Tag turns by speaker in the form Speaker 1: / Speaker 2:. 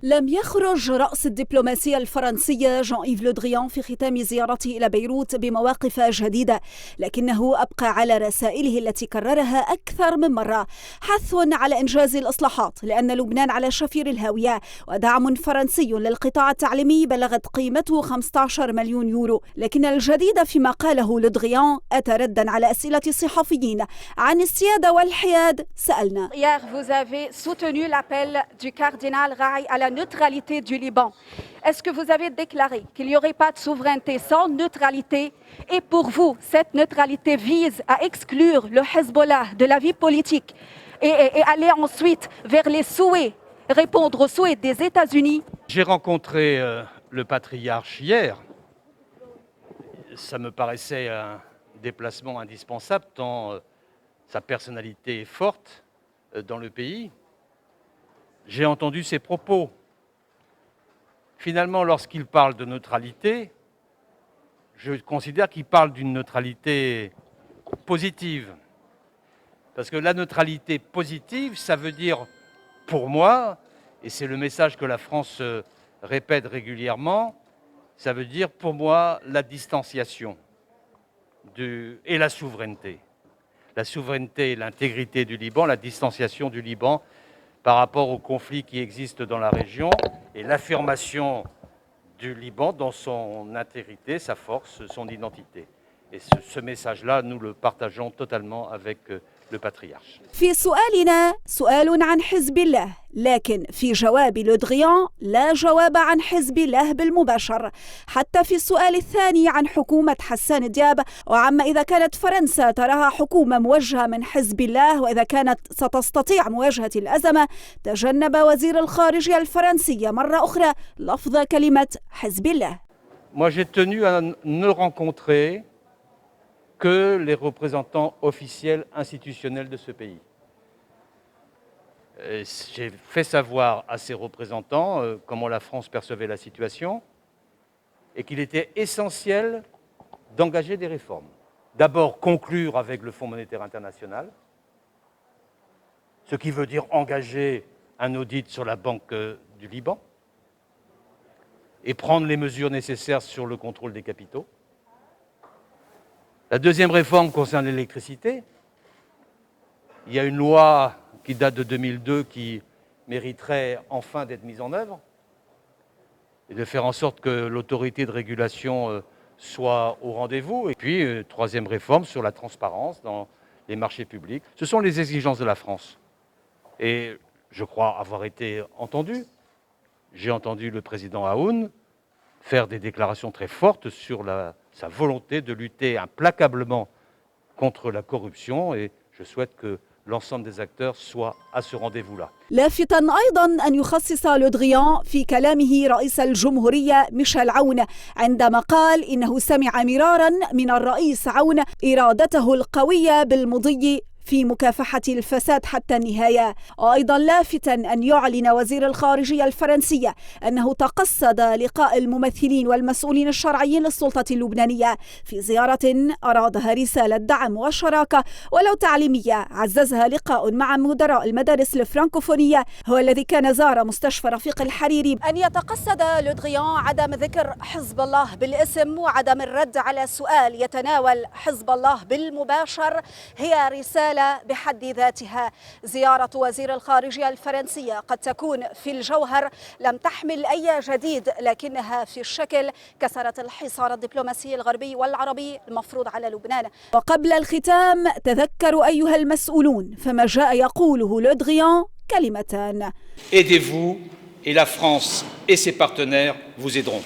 Speaker 1: لم يخرج رأس الدبلوماسية الفرنسية جان إيف لو دريان في ختام زيارته إلى بيروت بمواقف جديدة، لكنه أبقى على رسائله التي كررها أكثر من مرة، حث على إنجاز الإصلاحات لأن لبنان على شفير الهاوية، ودعم فرنسي للقطاع التعليمي بلغت قيمته 15 مليون يورو. لكن الجديد فيما قاله لو دريان أتى ردا على أسئلة الصحفيين عن السيادة والحياد. سألنا:
Speaker 2: Hier, vous avez soutenu l'appel du cardinal Raï à la neutralité du Liban. Est-ce que vous avez déclaré qu'il n'y aurait pas de souveraineté sans neutralité? Et pour vous, cette neutralité vise à exclure le Hezbollah de la vie politique et aller ensuite vers les souhaits, répondre aux souhaits des États-Unis?
Speaker 3: J'ai rencontré le patriarche hier. Ça me paraissait un déplacement indispensable tant sa personnalité est forte dans le pays. J'ai entendu ses propos. Finalement, lorsqu'il parle de neutralité, je considère qu'il parle d'une neutralité positive. Parce que la neutralité positive, ça veut dire, pour moi, et c'est le message que la France répète régulièrement, ça veut dire pour moi la distanciation et la souveraineté. La souveraineté et l'intégrité du Liban, la distanciation du Liban par rapport aux conflits qui existent dans la région et l'affirmation du Liban dans son intégrité, sa force, son identité. Et ce message-là, nous le partageons totalement avec le patriarche.
Speaker 1: في سؤالنا سؤال عن حزب الله، لكن في جواب لو دريان لا جواب عن حزب الله بالمباشر، حتى في السؤال الثاني عن حكومة حسان دياب وعما إذا كانت فرنسا تراها حكومة موجهة من حزب الله وإذا كانت ستستطيع مواجهة الأزمة، تجنب وزير الخارجية الفرنسي مرة أخرى لفظ كلمة حزب الله.
Speaker 3: Moi, j'ai tenu à ne rencontrer que les représentants officiels institutionnels de ce pays. J'ai fait savoir à ces représentants comment la France percevait la situation et qu'il était essentiel d'engager des réformes. D'abord, conclure avec le Fonds monétaire international, ce qui veut dire engager un audit sur la Banque du Liban et prendre les mesures nécessaires sur le contrôle des capitaux. La deuxième réforme concerne l'électricité. Il y a une loi qui date de 2002 qui mériterait enfin d'être mise en œuvre et de faire en sorte que l'autorité de régulation soit au rendez-vous. Et puis, troisième réforme sur la transparence dans les marchés publics. Ce sont les exigences de la France. Et je crois avoir été entendu. J'ai entendu le président Aoun faire des déclarations très fortes sur sa volonté de lutter implacablement contre la corruption et je souhaite que l'ensemble des acteurs soient à ce rendez-vous-là.
Speaker 1: لافتا أيضا أن يخصص لو دريان في كلامه رئيس الجمهورية ميشيل عون عندما قال إنه سمع مرارا من الرئيس عون إرادته القوية بالمضي في مكافحة الفساد حتى النهاية. وأيضا لافتا أن يعلن وزير الخارجية الفرنسية أنه تقصد لقاء الممثلين والمسؤولين الشرعيين للسلطة اللبنانية في زيارة أرادها رسالة دعم وشراكة ولو تعليمية عززها لقاء مع مدراء المدارس الفرنكوفونية هو الذي كان زار مستشفى رفيق الحريري. أن يتقصد لو دريان عدم ذكر حزب الله بالاسم وعدم الرد على سؤال يتناول حزب الله بالمباشر هي رسالة بحد ذاتها. زيارة وزير الخارجية الفرنسية قد تكون في الجوهر لم تحمل أي جديد لكنها في الشكل كسرت الحصار الدبلوماسي الغربي والعربي المفروض على لبنان. وقبل الختام تذكروا أيها المسؤولون فما جاء يقوله لو دريان كلمتان:
Speaker 4: Aidez-vous et la France et ses partenaires vous aideront.